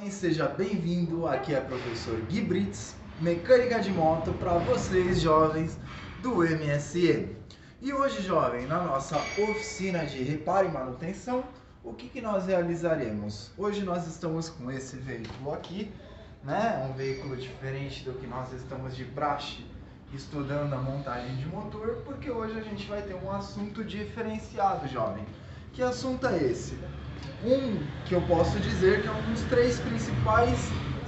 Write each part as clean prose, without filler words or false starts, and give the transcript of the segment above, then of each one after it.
Seja bem-vindo, aqui é o professor Gui Brits, mecânica de moto para vocês jovens do MSE. E hoje, jovem, na nossa oficina de reparo e manutenção, o que nós realizaremos? Hoje nós estamos com esse veículo aqui, né? Um veículo diferente do que nós estamos de praxe estudando a montagem de motor, porque hoje a gente vai ter um assunto diferenciado, jovem. Que assunto é esse? Que eu posso dizer que é um dos três principais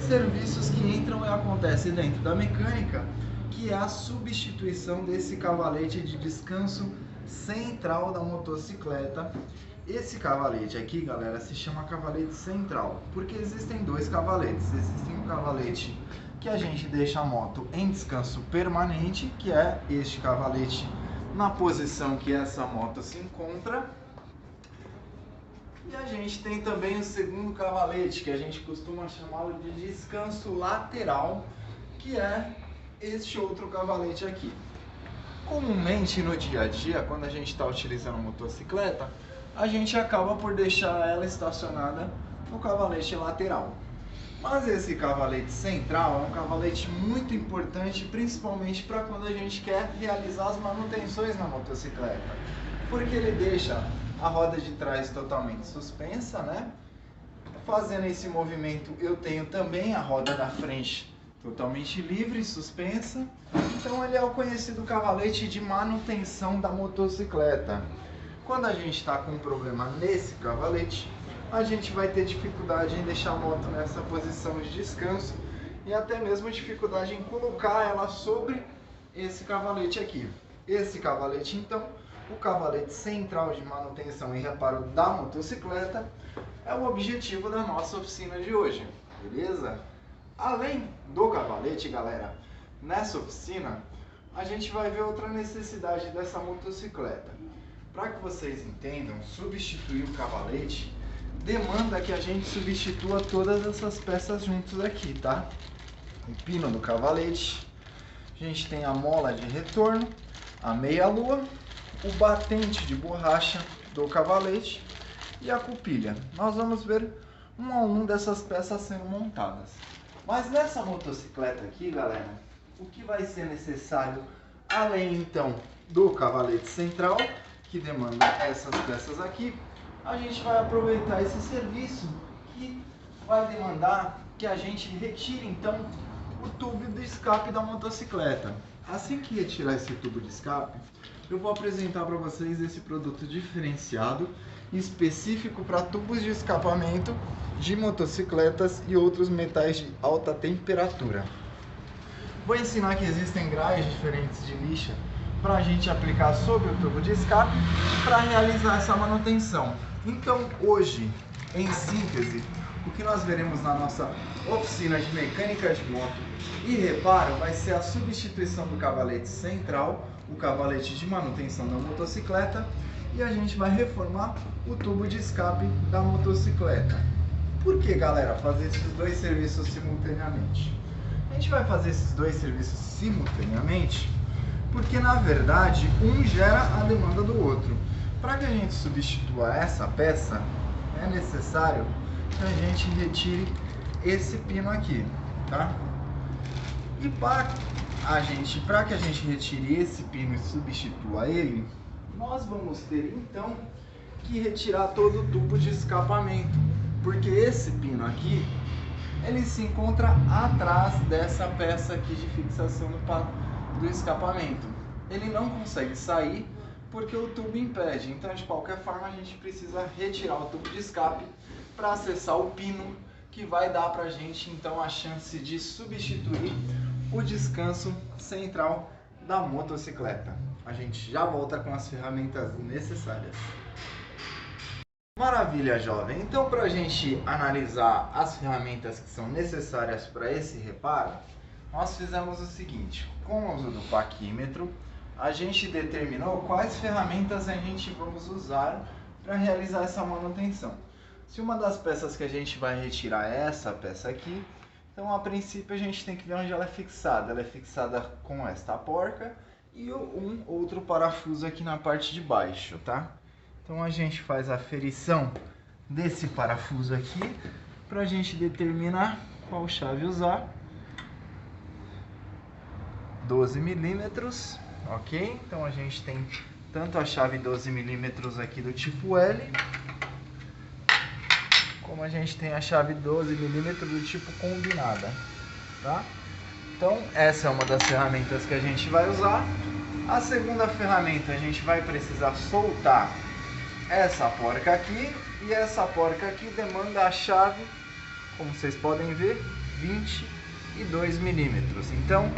serviços que entram e acontecem dentro da mecânica, que é a substituição desse cavalete de descanso central da motocicleta. Esse cavalete aqui, galera, se chama cavalete central, porque existem dois cavaletes. Existem um cavalete que a gente deixa a moto em descanso permanente, que é este cavalete na posição que essa moto se encontra. E a gente tem também o segundo cavalete, que a gente costuma chamá-lo de descanso lateral, que é este outro cavalete aqui. Comumente no dia a dia, quando a gente está utilizando a motocicleta, a gente acaba por deixar ela estacionada no cavalete lateral. Mas esse cavalete central é um cavalete muito importante, principalmente para quando a gente quer realizar as manutenções na motocicleta, porque ele deixa a roda de trás totalmente suspensa, né? Fazendo esse movimento, eu tenho também a roda da frente totalmente livre, suspensa. Então ele é o conhecido cavalete de manutenção da motocicleta. Quando a gente está com um problema nesse cavalete, a gente vai ter dificuldade em deixar a moto nessa posição de descanso e até mesmo dificuldade em colocar ela sobre esse cavalete aqui. Esse cavalete, então, o cavalete central de manutenção e reparo da motocicleta, é o objetivo da nossa oficina de hoje, beleza? Além do cavalete, galera, nessa oficina a gente vai ver outra necessidade dessa motocicleta. Para que vocês entendam, substituir o cavalete demanda que a gente substitua todas essas peças juntos aqui, tá? O pino do cavalete, a gente tem a mola de retorno, a meia-lua, o batente de borracha do cavalete e a cupilha. Nós vamos ver um a um dessas peças sendo montadas. Mas nessa motocicleta aqui, galera, o que vai ser necessário, além então do cavalete central, que demanda essas peças aqui, a gente vai aproveitar esse serviço que vai demandar que a gente retire então o tubo de escape da motocicleta. Assim que retirar esse tubo de escape, eu vou apresentar para vocês esse produto diferenciado, específico para tubos de escapamento de motocicletas e outros metais de alta temperatura. Vou ensinar que existem graios diferentes de lixa para a gente aplicar sobre o tubo de escape para realizar essa manutenção. Então hoje, em síntese, o que nós veremos na nossa oficina de mecânica de moto e reparo vai ser a substituição do cavalete central, o cavalete de manutenção da motocicleta, e a gente vai reformar o tubo de escape da motocicleta. Por que, galera, fazer esses dois serviços simultaneamente? A gente vai fazer esses dois serviços simultaneamente porque, na verdade, um gera a demanda do outro. Para que a gente substitua essa peça, é necessário que a gente retire esse pino aqui, tá? E para que a gente retire esse pino e substitua ele, nós vamos ter então que retirar todo o tubo de escapamento, porque esse pino aqui, ele se encontra atrás dessa peça aqui de fixação do escapamento. Ele não consegue sair porque o tubo impede, então de qualquer forma a gente precisa retirar o tubo de escape para acessar o pino, que vai dar para a gente então a chance de substituir o descanso central da motocicleta. A gente já volta com as ferramentas necessárias. Maravilha, jovem! Então, para a gente analisar as ferramentas que são necessárias para esse reparo, nós fizemos o seguinte: com o uso do paquímetro, a gente determinou quais ferramentas a gente vamos usar para realizar essa manutenção. Se uma das peças que a gente vai retirar é essa peça aqui, então a princípio a gente tem que ver onde ela é fixada. Ela é fixada com esta porca e um outro parafuso aqui na parte de baixo, tá? Então a gente faz a aferição desse parafuso aqui para a gente determinar qual chave usar. 12 milímetros, ok? Então a gente tem tanto a chave 12 milímetros aqui do tipo L, como a gente tem a chave 12 milímetros do tipo combinada, tá? Então essa é uma das ferramentas que a gente vai usar. A segunda ferramenta, a gente vai precisar soltar essa porca aqui, e essa porca aqui demanda a chave, como vocês podem ver, 22 milímetros. Então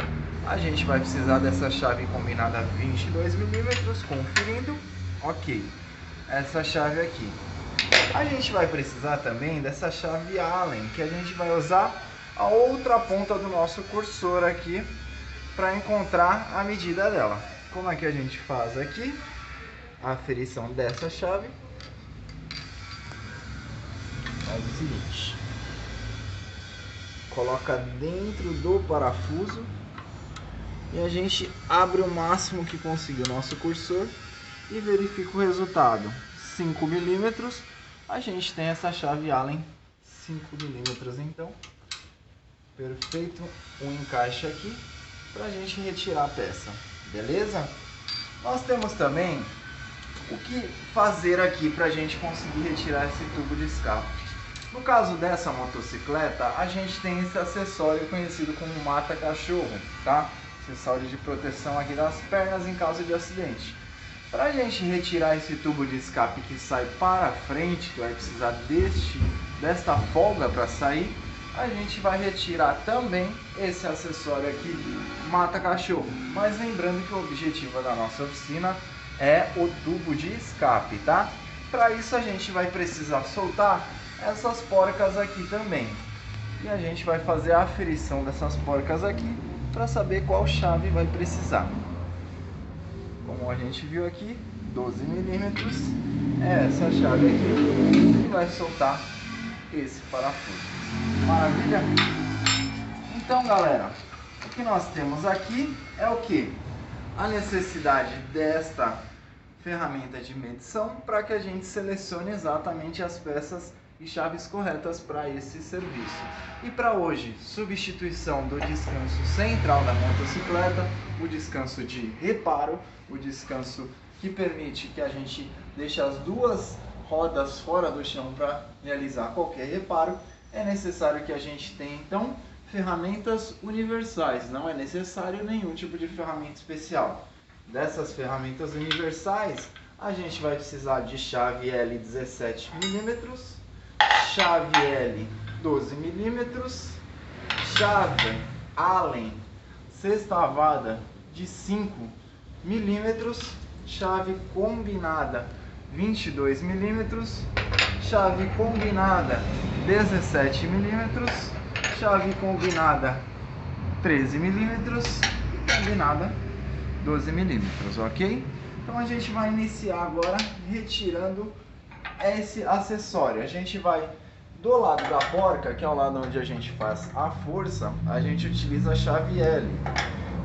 a gente vai precisar dessa chave combinada 22 milímetros, conferindo, ok, essa chave aqui. A gente vai precisar também dessa chave Allen, que a gente vai usar a outra ponta do nosso cursor aqui para encontrar a medida dela. Como é que a gente faz aqui a aferição dessa chave? Faz o seguinte: coloca dentro do parafuso e a gente abre o máximo que conseguir o nosso cursor e verifica o resultado. 5 milímetros, a gente tem essa chave Allen 5 milímetros, então perfeito o encaixe aqui para a gente retirar a peça, beleza? Nós temos também o que fazer aqui para a gente conseguir retirar esse tubo de escape. No caso dessa motocicleta, a gente tem esse acessório conhecido como mata-cachorro, tá? Acessório de proteção aqui das pernas em caso de acidente. Para a gente retirar esse tubo de escape que sai para frente, que vai precisar desta folga para sair, a gente vai retirar também esse acessório aqui de mata-cachorro. Mas lembrando que o objetivo da nossa oficina é o tubo de escape, tá? Para isso a gente vai precisar soltar essas porcas aqui também. E a gente vai fazer a aferição dessas porcas aqui para saber qual chave vai precisar. Como a gente viu aqui, 12 milímetros é essa chave aqui que vai soltar esse parafuso. Maravilha? Então, galera, o que nós temos aqui é o que? A necessidade desta ferramenta de medição para que a gente selecione exatamente as peças e chaves corretas para esse serviço. E para hoje, substituição do descanso central da motocicleta, o descanso de reparo, o descanso que permite que a gente deixe as duas rodas fora do chão para realizar qualquer reparo. É necessário que a gente tenha então ferramentas universais, não é necessário nenhum tipo de ferramenta especial. Dessas ferramentas universais, a gente vai precisar de chave L 17 milímetros, chave L 12 milímetros, chave Allen sextavada de 5 milímetros, chave combinada 22 milímetros, chave combinada 17 milímetros, chave combinada 13 milímetros e combinada 12 milímetros, ok? Então a gente vai iniciar agora retirando esse acessório. A gente vai do lado da porca, que é o lado onde a gente faz a força, a gente utiliza a chave L.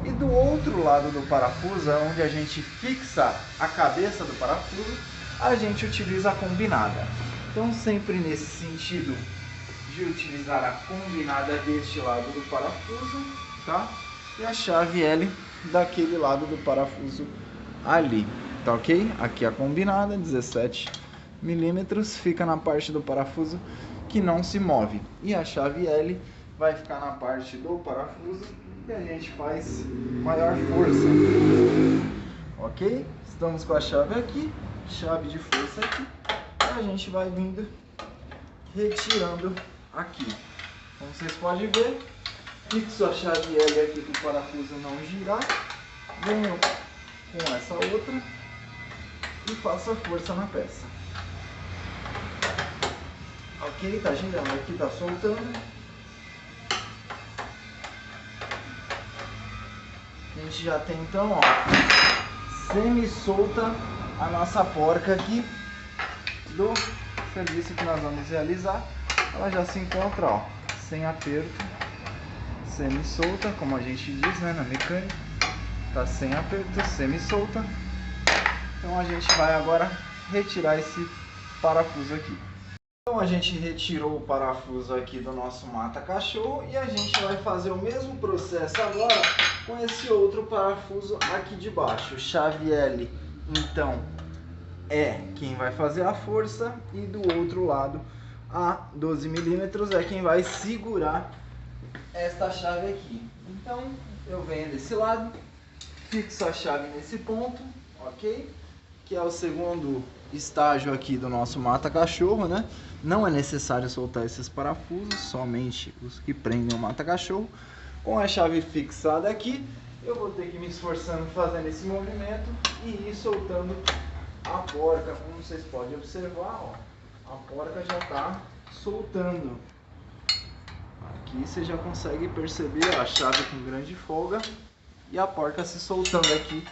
E do outro lado do parafuso, onde a gente fixa a cabeça do parafuso, a gente utiliza a combinada. Então sempre nesse sentido de utilizar a combinada deste lado do parafuso, tá? E a chave L daquele lado do parafuso ali, tá ok? Aqui a combinada, 17 milímetros, fica na parte do parafuso que não se move. E a chave L vai ficar na parte do parafuso que a gente faz maior força. Ok? Estamos com a chave aqui, chave de força aqui, e a gente vai vindo retirando aqui. Como vocês podem ver, fixo a chave L aqui para o parafuso não girar, venho com essa outra e faço a força na peça. Ok, tá girando aqui, tá soltando. A gente já tem então, ó, semi-solta a nossa porca aqui do serviço que nós vamos realizar. Ela já se encontra, ó, sem aperto, semi-solta, como a gente diz, né, na mecânica. Tá sem aperto, semi-solta. Então a gente vai agora retirar esse parafuso aqui. Então a gente retirou o parafuso aqui do nosso mata-cachorro e a gente vai fazer o mesmo processo agora com esse outro parafuso aqui de baixo. Chave L, então, é quem vai fazer a força e do outro lado a 12 milímetros é quem vai segurar esta chave aqui. Então eu venho desse lado, fixo a chave nesse ponto, ok? Que é o segundo estágio aqui do nosso mata-cachorro, né? Não é necessário soltar esses parafusos, somente os que prendem o mata-cachorro. Com a chave fixada aqui, eu vou ter que me esforçando fazendo esse movimento e ir soltando a porca. Como vocês podem observar, ó, a porca já está soltando. Aqui você já consegue perceber a chave com grande folga e a porca se soltando aqui,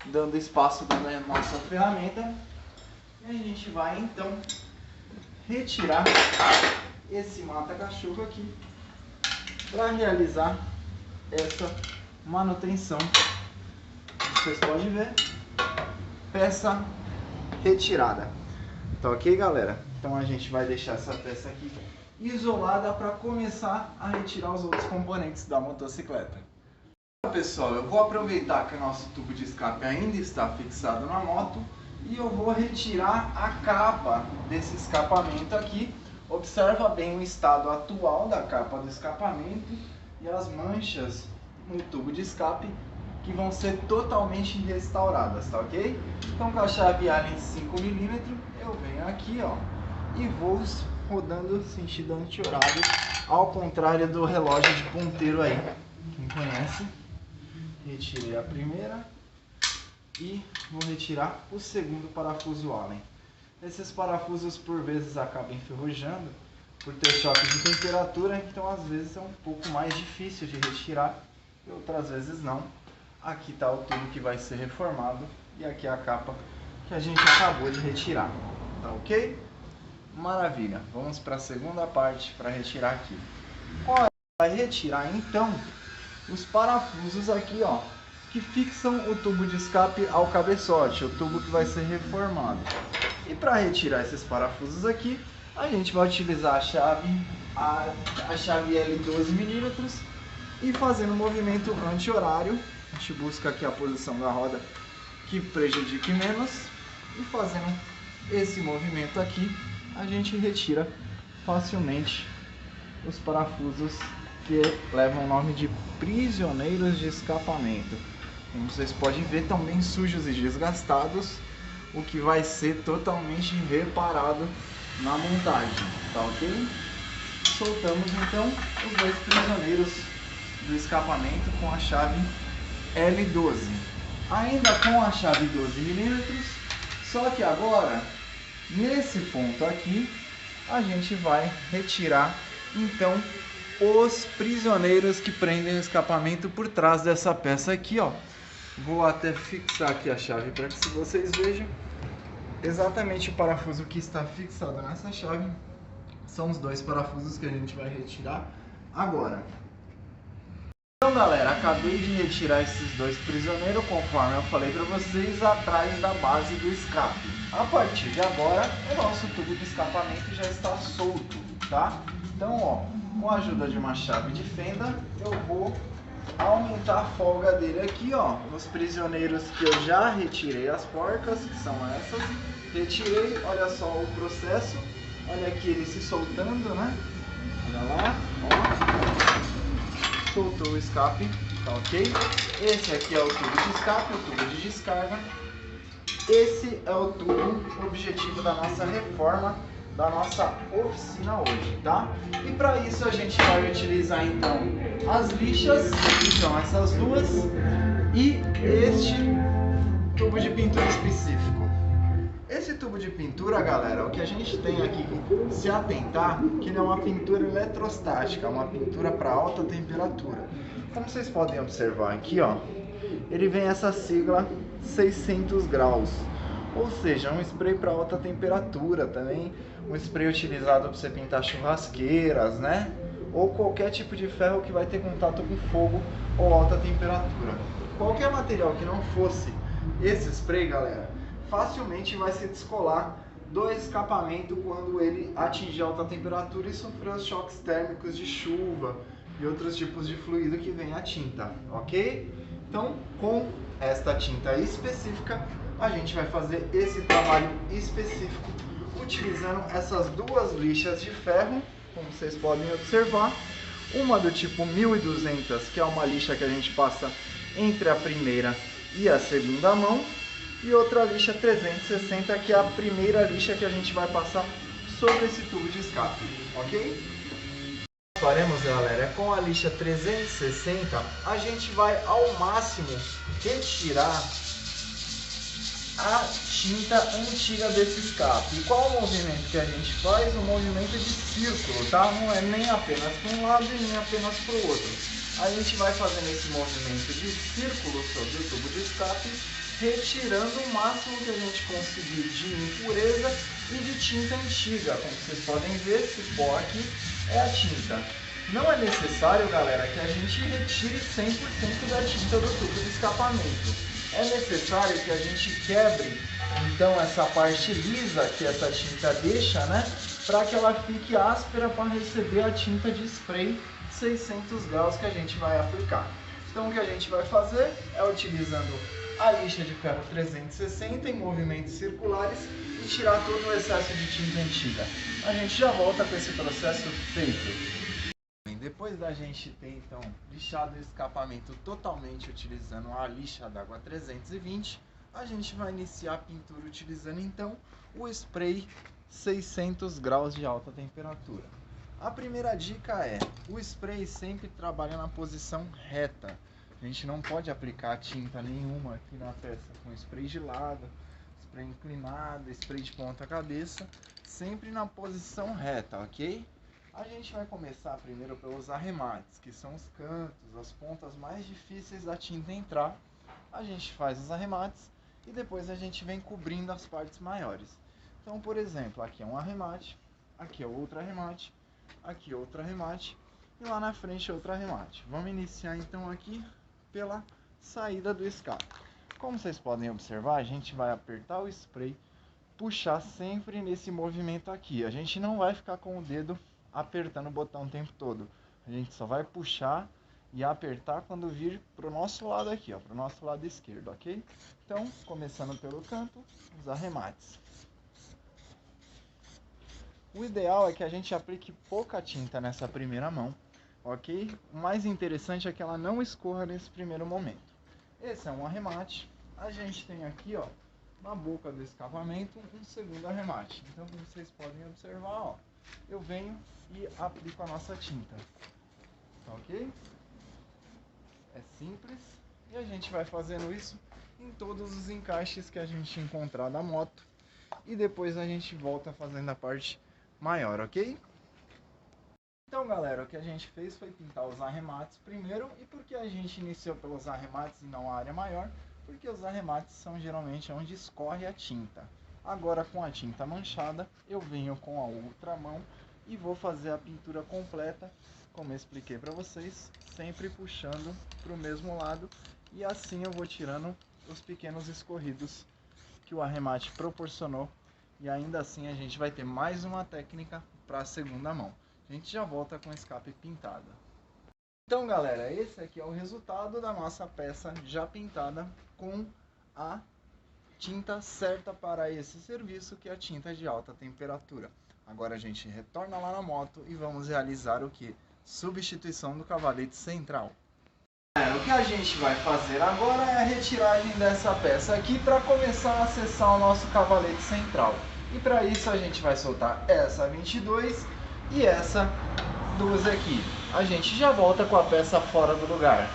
dando espaço da nossa ferramenta. E a gente vai então retirar esse mata-cachorro aqui para realizar essa manutenção. Vocês podem ver, peça retirada. Tá ok, galera? Então a gente vai deixar essa peça aqui isolada para começar a retirar os outros componentes da motocicleta. Pessoal, eu vou aproveitar que o nosso tubo de escape ainda está fixado na moto e eu vou retirar a capa desse escapamento aqui. Observa bem o estado atual da capa do escapamento e as manchas no tubo de escape que vão ser totalmente restauradas, tá ok? Então com a chave Allen 5mm eu venho aqui, ó, e vou rodando sentido anti-horário, ao contrário do relógio de ponteiro aí, quem conhece. Retirei a primeira e vou retirar o segundo parafuso Allen. Esses parafusos por vezes acabam enferrujando por ter choque de temperatura, então às vezes é um pouco mais difícil de retirar e outras vezes não. Aqui está o tubo que vai ser reformado e aqui é a capa que a gente acabou de retirar, tá ok? Maravilha, vamos para a segunda parte para retirar aqui. Vai retirar então os parafusos aqui, ó, que fixam o tubo de escape ao cabeçote, o tubo que vai ser reformado. E para retirar esses parafusos aqui, a gente vai utilizar a chave L 12mm e fazendo um movimento anti-horário. A gente busca aqui a posição da roda que prejudique menos e fazendo esse movimento aqui, a gente retira facilmente os parafusos que levam o nome de prisioneiros de escapamento. Como vocês podem ver, estão bem sujos e desgastados, o que vai ser totalmente reparado na montagem, tá ok? Soltamos então os dois prisioneiros do escapamento com a chave L12. Ainda com a chave 12mm, só que agora, nesse ponto aqui, a gente vai retirar então os prisioneiros que prendem o escapamento por trás dessa peça aqui, ó. Vou até fixar aqui a chave para que vocês vejam exatamente o parafuso que está fixado nessa chave. São os dois parafusos que a gente vai retirar agora. Então, galera, acabei de retirar esses dois prisioneiros, conforme eu falei para vocês, atrás da base do escape. A partir de agora, o nosso tubo de escapamento já está solto, tá? Então, ó, com a ajuda de uma chave de fenda, eu vou aumentar a folga dele aqui, ó. Os prisioneiros que eu já retirei as porcas, que são essas. Retirei, olha só o processo. Olha aqui ele se soltando, né? Olha lá, ó. Soltou o escape, tá ok? Esse aqui é o tubo de escape, o tubo de descarga. Esse é o tubo objetivo da nossa reforma, da nossa oficina hoje, tá? E para isso a gente vai utilizar então as lixas, que são essas duas, e este tubo de pintura específico. Esse tubo de pintura, galera, o que a gente tem aqui que se atentar, que ele é uma pintura eletrostática, uma pintura para alta temperatura. Como vocês podem observar aqui, ó, ele vem essa sigla 600 graus. Ou seja, um spray para alta temperatura também, um spray utilizado para você pintar churrasqueiras, né? Ou qualquer tipo de ferro que vai ter contato com fogo ou alta temperatura. Qualquer material que não fosse esse spray, galera, facilmente vai se descolar do escapamento quando ele atingir alta temperatura e sofrer os choques térmicos de chuva e outros tipos de fluido que vem a tinta, ok? Então, com esta tinta específica, a gente vai fazer esse trabalho específico utilizando essas duas lixas de ferro, como vocês podem observar. Uma do tipo 1200, que é uma lixa que a gente passa entre a primeira e a segunda mão, e outra lixa 360, que é a primeira lixa que a gente vai passar sobre esse tubo de escape, ok? Faremos, galera, com a lixa 360, a gente vai ao máximo retirar a tinta antiga desse escape. E qual o movimento que a gente faz? O movimento de círculo, tá? Não é nem apenas para um lado e nem apenas para o outro. A gente vai fazendo esse movimento de círculo sobre o tubo de escape, retirando o máximo que a gente conseguir de impureza e de tinta antiga. Como vocês podem ver, esse pó aqui é a tinta. Não é necessário, galera, que a gente retire 100% da tinta do tubo de escapamento. É necessário que a gente quebre, então, essa parte lisa que essa tinta deixa, né? Para que ela fique áspera para receber a tinta de spray 600 graus que a gente vai aplicar. Então, o que a gente vai fazer é utilizando a lixa de ferro 360 em movimentos circulares e tirar todo o excesso de tinta antiga. A gente já volta com esse processo feito. Depois da gente ter então lixado o escapamento totalmente utilizando a lixa d'água 320, a gente vai iniciar a pintura utilizando então o spray 600 graus de alta temperatura. A primeira dica é, o spray sempre trabalha na posição reta. A gente não pode aplicar tinta nenhuma aqui na peça com spray de lado, spray inclinado, spray de ponta cabeça, sempre na posição reta, ok? A gente vai começar primeiro pelos arremates, que são os cantos, as pontas mais difíceis da tinta entrar. A gente faz os arremates e depois a gente vem cobrindo as partes maiores. Então, por exemplo, aqui é um arremate, aqui é outro arremate, aqui é outro arremate e lá na frente é outro arremate. Vamos iniciar então aqui pela saída do escape. Como vocês podem observar, a gente vai apertar o spray, puxar sempre nesse movimento aqui. A gente não vai ficar com o dedo apertando o botão o tempo todo. A gente só vai puxar e apertar quando vir para o nosso lado aqui, ó, para o nosso lado esquerdo, ok? Então, começando pelo canto, os arremates. O ideal é que a gente aplique pouca tinta nessa primeira mão, ok? O mais interessante é que ela não escorra nesse primeiro momento. Esse é um arremate. A gente tem aqui, ó, na boca do escapamento, um segundo arremate. Então, como vocês podem observar, ó, eu venho e aplico a nossa tinta, ok? É simples e a gente vai fazendo isso em todos os encaixes que a gente encontrar da moto e depois a gente volta fazendo a parte maior, ok? Então, galera, o que a gente fez foi pintar os arremates primeiro. E por que a gente iniciou pelos arremates e não a área maior? Porque os arremates são geralmente onde escorre a tinta. Agora, com a tinta manchada, eu venho com a outra mão e vou fazer a pintura completa, como eu expliquei para vocês, sempre puxando para o mesmo lado, e assim eu vou tirando os pequenos escorridos que o arremate proporcionou, e ainda assim a gente vai ter mais uma técnica para a segunda mão. A gente já volta com a escape pintada. Então, galera, esse aqui é o resultado da nossa peça já pintada com a tinta certa para esse serviço, que é a tinta de alta temperatura. Agora a gente retorna lá na moto e vamos realizar o que? Substituição do cavalete central. O que a gente vai fazer agora é a retiragem dessa peça aqui para começar a acessar o nosso cavalete central. E para isso a gente vai soltar essa 22 e essa 12 aqui. A gente já volta com a peça fora do lugar.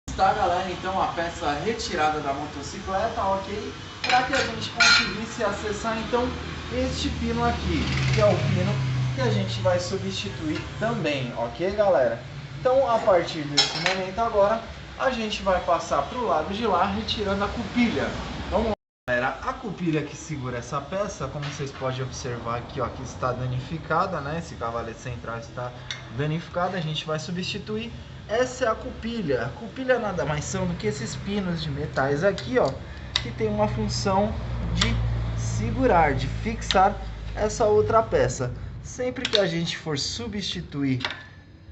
Está, galera, então a peça retirada da motocicleta, ok? Para que a gente conseguisse acessar então este pino aqui, que é o pino que a gente vai substituir também, ok, galera? Então, a partir desse momento agora, a gente vai passar para o lado de lá, retirando a cupilha. Vamos lá, galera. A cupilha que segura essa peça, como vocês podem observar aqui, ó, que está danificada, né? Esse cavalete central está danificado, a gente vai substituir. Essa é a cupilha. A cupilha nada mais são do que esses pinos de metais aqui, ó, que tem uma função de segurar, de fixar essa outra peça. Sempre que a gente for substituir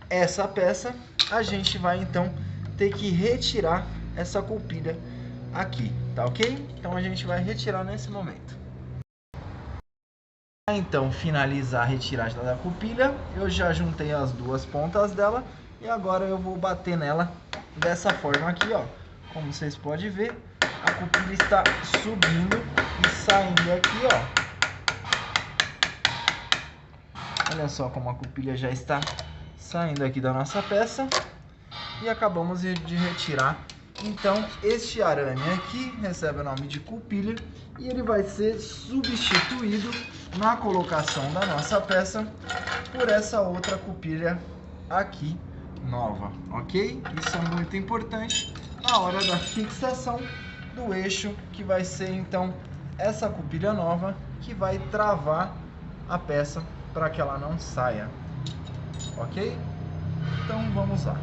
essa peça, a gente vai então ter que retirar essa cupilha aqui, tá ok? Então a gente vai retirar nesse momento. Então, finalizar a retirada da cupilha, eu já juntei as duas pontas dela e agora eu vou bater nela dessa forma aqui, ó. Como vocês podem ver, a cupilha está subindo e saindo aqui, ó. Olha só como a cupilha já está saindo aqui da nossa peça e acabamos de retirar. Então, este arame aqui recebe o nome de cupilha e ele vai ser substituído na colocação da nossa peça por essa outra cupilha aqui nova, ok? Isso é muito importante na hora da fixação do eixo, que vai ser então essa cupilha nova que vai travar a peça para que ela não saia, ok? Então vamos lá.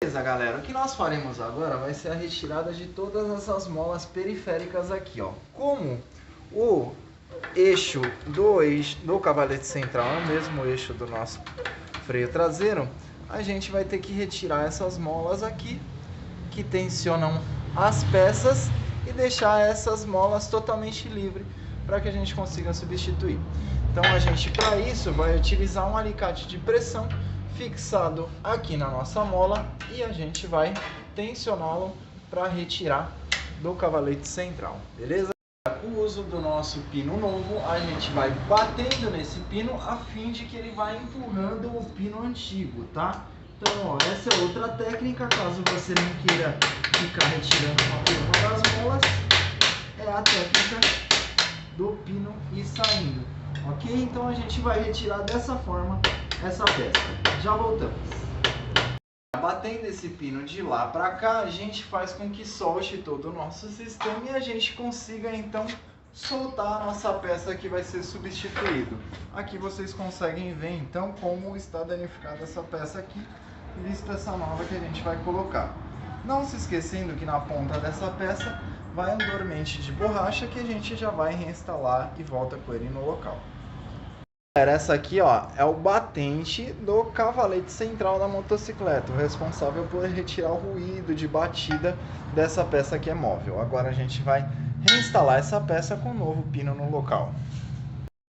Beleza, galera, o que nós faremos agora vai ser a retirada de todas essas molas periféricas aqui, ó. Como o eixo do cavalete central é o mesmo eixo do nosso freio traseiro, a gente vai ter que retirar essas molas aqui que tensionam as peças e deixar essas molas totalmente livres para que a gente consiga substituir. Então a gente, para isso, vai utilizar um alicate de pressão fixado aqui na nossa mola e a gente vai tensioná-lo para retirar do cavalete central, beleza? Com o uso do nosso pino novo, a gente vai batendo nesse pino a fim de que ele vai empurrando o pino antigo, tá? Então, ó, essa é outra técnica, caso você não queira ficar retirando uma das molas, é a técnica do pino ir saindo, ok? Então a gente vai retirar dessa forma essa peça. Já voltamos. Batendo esse pino de lá para cá, a gente faz com que solte todo o nosso sistema e a gente consiga então soltar a nossa peça que vai ser substituído. Aqui vocês conseguem ver então como está danificada essa peça aqui, vista essa nova que a gente vai colocar. Não se esquecendo que na ponta dessa peça vai um dormente de borracha que a gente já vai reinstalar e volta com ele no local. Essa aqui, ó, é o batente do cavalete central da motocicleta, o responsável por retirar o ruído de batida dessa peça que é móvel. Agora a gente vai reinstalar essa peça com um novo pino no local.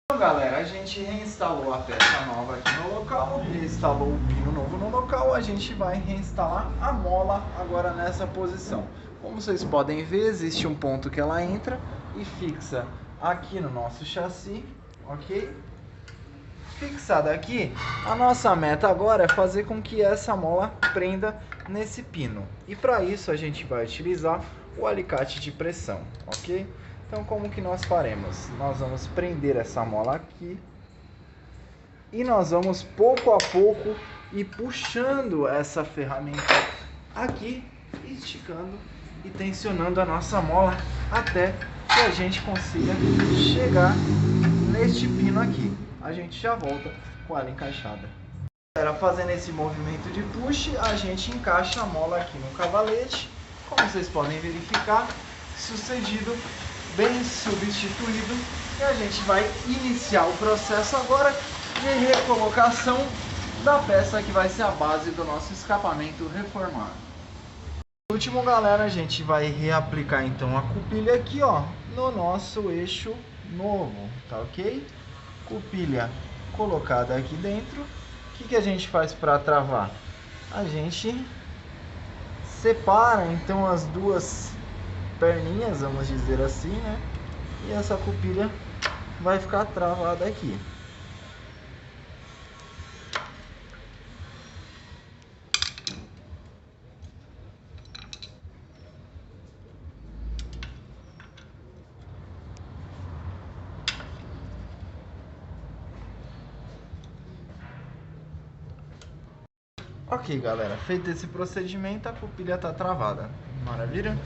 Então, galera, a gente reinstalou a peça nova aqui no local, reinstalou o pino novo no local, a gente vai reinstalar a mola agora nessa posição. Como vocês podem ver, existe um ponto que ela entra e fixa aqui no nosso chassi, ok? Fixada aqui, a nossa meta agora é fazer com que essa mola prenda nesse pino. E para isso a gente vai utilizar o alicate de pressão, ok? Então como que nós faremos? Nós vamos prender essa mola aqui e nós vamos pouco a pouco ir puxando essa ferramenta aqui, esticando e tensionando a nossa mola até que a gente consiga chegar neste pino aqui. A gente já volta com ela encaixada. Fazendo esse movimento de push, a gente encaixa a mola aqui no cavalete. Como vocês podem verificar, sucedido, bem substituído. E a gente vai iniciar o processo agora de recolocação da peça que vai ser a base do nosso escapamento reformado. Por último, galera, a gente vai reaplicar então a cupilha aqui, ó, no nosso eixo novo, tá ok? Cupilha colocada aqui dentro. O que a gente faz para travar? A gente separa então as duas perninhas, vamos dizer assim, né? E essa cupilha vai ficar travada aqui. Ok, galera, feito esse procedimento, a cupilha está travada. Maravilha?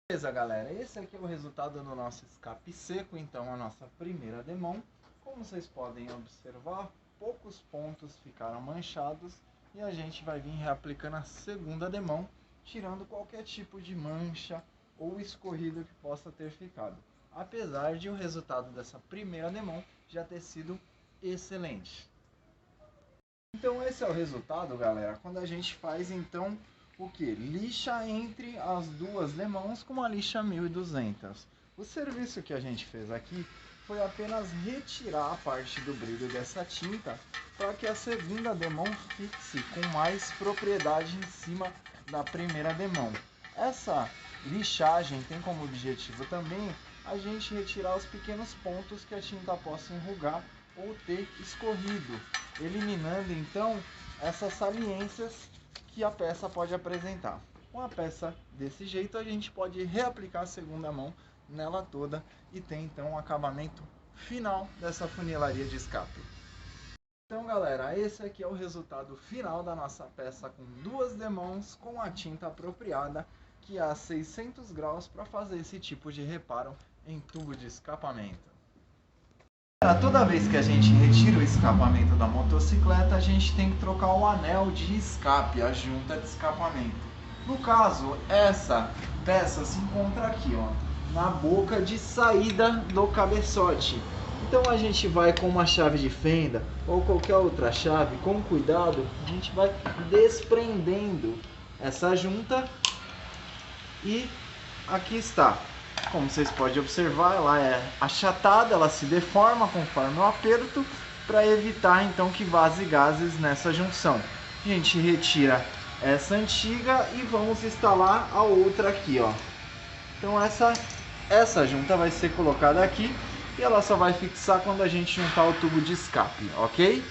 Beleza, galera, esse aqui é o resultado do nosso escape seco, então a nossa primeira demão. Como vocês podem observar, poucos pontos ficaram manchados e a gente vai vir reaplicando a segunda demão, tirando qualquer tipo de mancha ou escorrido que possa ter ficado. Apesar de o resultado dessa primeira demão já ter sido excelente. Então esse é o resultado, galera, quando a gente faz então o que? Lixa entre as duas demãos com uma lixa 1200. O serviço que a gente fez aqui foi apenas retirar a parte do brilho dessa tinta para que a segunda demão fixe com mais propriedade em cima da primeira demão. Essa lixagem tem como objetivo também a gente retirar os pequenos pontos que a tinta possa enrugar ou ter escorrido, eliminando então essas saliências que a peça pode apresentar. Com a peça desse jeito a gente pode reaplicar a segunda mão nela toda e ter então um acabamento final dessa funilaria de escape. Então galera, esse aqui é o resultado final da nossa peça com duas demãos com a tinta apropriada, que é a 600 graus para fazer esse tipo de reparo em tubo de escapamento. Toda vez que a gente retira o escapamento da motocicleta, a gente tem que trocar o anel de escape, a junta de escapamento. No caso, essa peça se encontra aqui, ó, na boca de saída do cabeçote. Então a gente vai com uma chave de fenda ou qualquer outra chave, com cuidado, a gente vai desprendendo essa junta e aqui está. Como vocês podem observar, ela é achatada, ela se deforma conforme o aperto, para evitar então que vaze gases nessa junção. A gente retira essa antiga e vamos instalar a outra aqui, ó. Então essa junta vai ser colocada aqui e ela só vai fixar quando a gente juntar o tubo de escape, ok?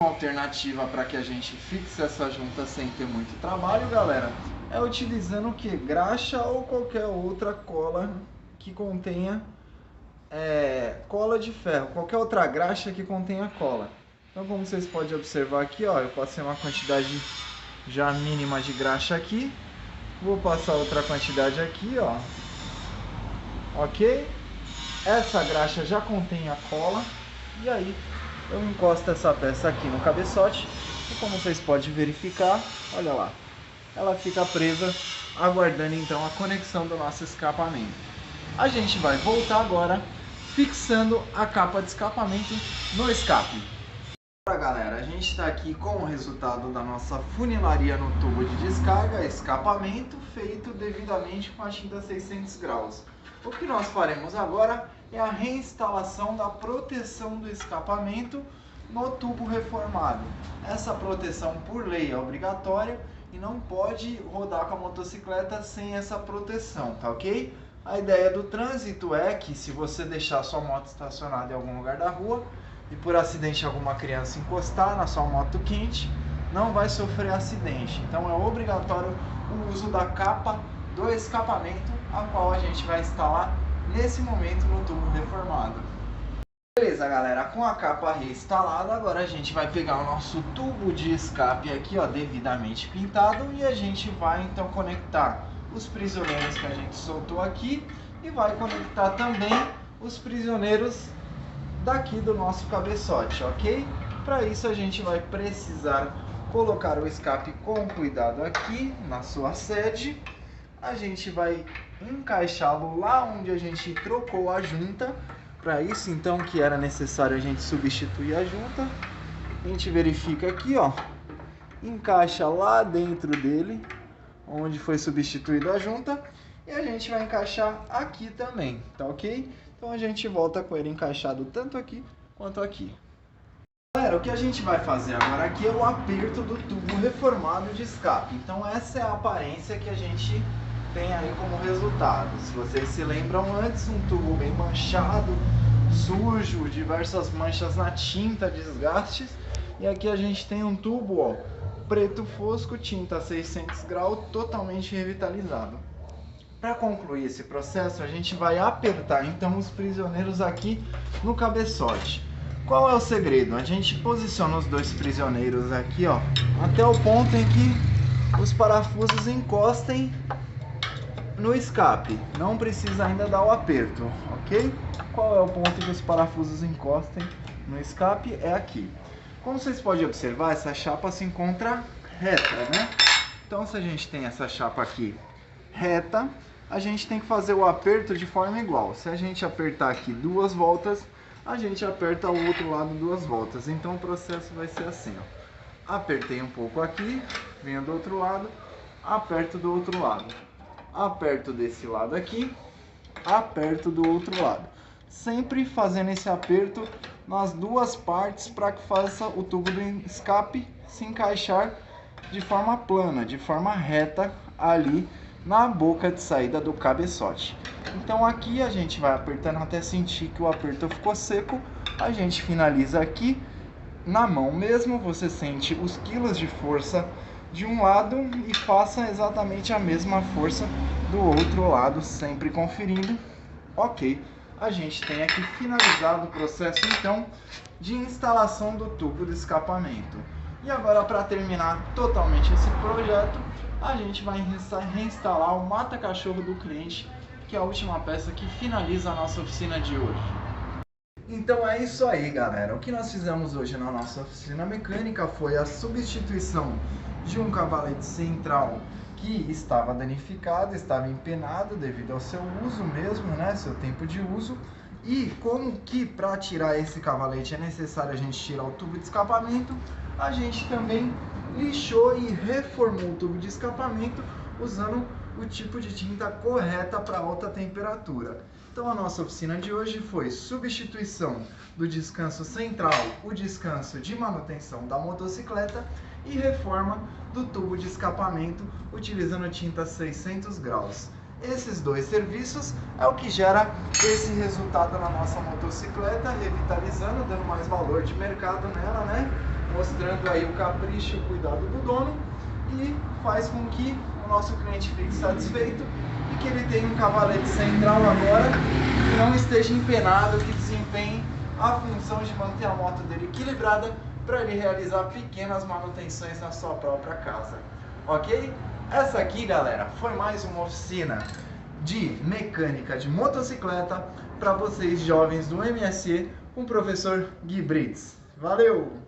Uma alternativa para que a gente fixe essa junta sem ter muito trabalho, galera, é utilizando o que? Graxa ou qualquer outra cola que contenha cola de ferro, qualquer outra graxa que contenha cola. Então, como vocês podem observar aqui, ó, eu passei uma quantidade já mínima de graxa aqui, vou passar outra quantidade aqui, ó, ok? Essa graxa já contém a cola e aí eu encosto essa peça aqui no cabeçote e, como vocês podem verificar, olha lá, ela fica presa, aguardando então a conexão do nosso escapamento. A gente vai voltar agora fixando a capa de escapamento no escape. Agora, galera, a gente está aqui com o resultado da nossa funilaria no tubo de descarga, escapamento feito devidamente com a tinta 600 graus. O que nós faremos agora é a reinstalação da proteção do escapamento no tubo reformado. Essa proteção por lei é obrigatória e não pode rodar com a motocicleta sem essa proteção, tá ok? A ideia do trânsito é que se você deixar sua moto estacionada em algum lugar da rua e por acidente alguma criança encostar na sua moto quente, não vai sofrer acidente. Então é obrigatório o uso da capa do escapamento, a qual a gente vai instalar nesse momento no tubo reformado. Beleza, galera, com a capa reinstalada, agora a gente vai pegar o nosso tubo de escape aqui, ó, devidamente pintado, e a gente vai então conectar os prisioneiros que a gente soltou aqui e vai conectar também os prisioneiros daqui do nosso cabeçote, ok? Para isso a gente vai precisar colocar o escape com cuidado aqui na sua sede. A gente vai encaixá-lo lá onde a gente trocou a junta. Para isso então que era necessário a gente substituir a junta, a gente verifica aqui, ó, encaixa lá dentro dele onde foi substituída a junta e a gente vai encaixar aqui também, tá ok? Então a gente volta com ele encaixado tanto aqui quanto aqui. Galera, o que a gente vai fazer agora aqui é o aperto do tubo reformado de escape. Então essa é a aparência que a gente tem aí como resultado. Se vocês se lembram antes, um tubo bem manchado, sujo, diversas manchas na tinta, desgastes. E aqui a gente tem um tubo, ó, preto fosco, tinta 600 graus, totalmente revitalizado. Para concluir esse processo, a gente vai apertar então os prisioneiros aqui no cabeçote. Qual é o segredo? A gente posiciona os dois prisioneiros aqui, ó, até o ponto em que os parafusos encostem no escape. Não precisa ainda dar o aperto, ok? Qual é o ponto em que os parafusos encostem no escape? É aqui. Como vocês podem observar, essa chapa se encontra reta, né? Então se a gente tem essa chapa aqui reta, a gente tem que fazer o aperto de forma igual. Se a gente apertar aqui 2 voltas, a gente aperta o outro lado 2 voltas. Então o processo vai ser assim, ó. Apertei um pouco aqui, venho do outro lado, aperto do outro lado. Aperto desse lado aqui, aperto do outro lado. Sempre fazendo esse aperto nas duas partes para que faça o tubo do escape se encaixar de forma plana, de forma reta ali na boca de saída do cabeçote. Então aqui a gente vai apertando até sentir que o aperto ficou seco. A gente finaliza aqui na mão mesmo, você sente os quilos de força de um lado e faça exatamente a mesma força do outro lado, sempre conferindo. Ok, a gente tem aqui finalizado o processo então de instalação do tubo de escapamento. E agora, para terminar totalmente esse projeto, a gente vai reinstalar o mata-cachorro do cliente, que é a última peça que finaliza a nossa oficina de hoje. Então é isso aí, galera. O que nós fizemos hoje na nossa oficina mecânica foi a substituição de um cavalete central que estava danificado, estava empenado devido ao seu uso mesmo, né, seu tempo de uso. E como que para tirar esse cavalete é necessário a gente tirar o tubo de escapamento, a gente também lixou e reformou o tubo de escapamento usando o tipo de tinta correta para alta temperatura. Então a nossa oficina de hoje foi substituição do descanso central, o descanso de manutenção da motocicleta e reforma do tubo de escapamento utilizando tinta 600 graus. Esses dois serviços é o que gera esse resultado na nossa motocicleta, revitalizando, dando mais valor de mercado nela, né? Mostrando aí o capricho e o cuidado do dono, e faz com que o nosso cliente fique satisfeito e que ele tenha um cavalete central agora que não esteja empenado, que desempenhe a função de manter a moto dele equilibrada para ele realizar pequenas manutenções na sua própria casa. Ok? Essa aqui, galera, foi mais uma oficina de mecânica de motocicleta para vocês jovens do MSE com o professor Gui Brits. Valeu!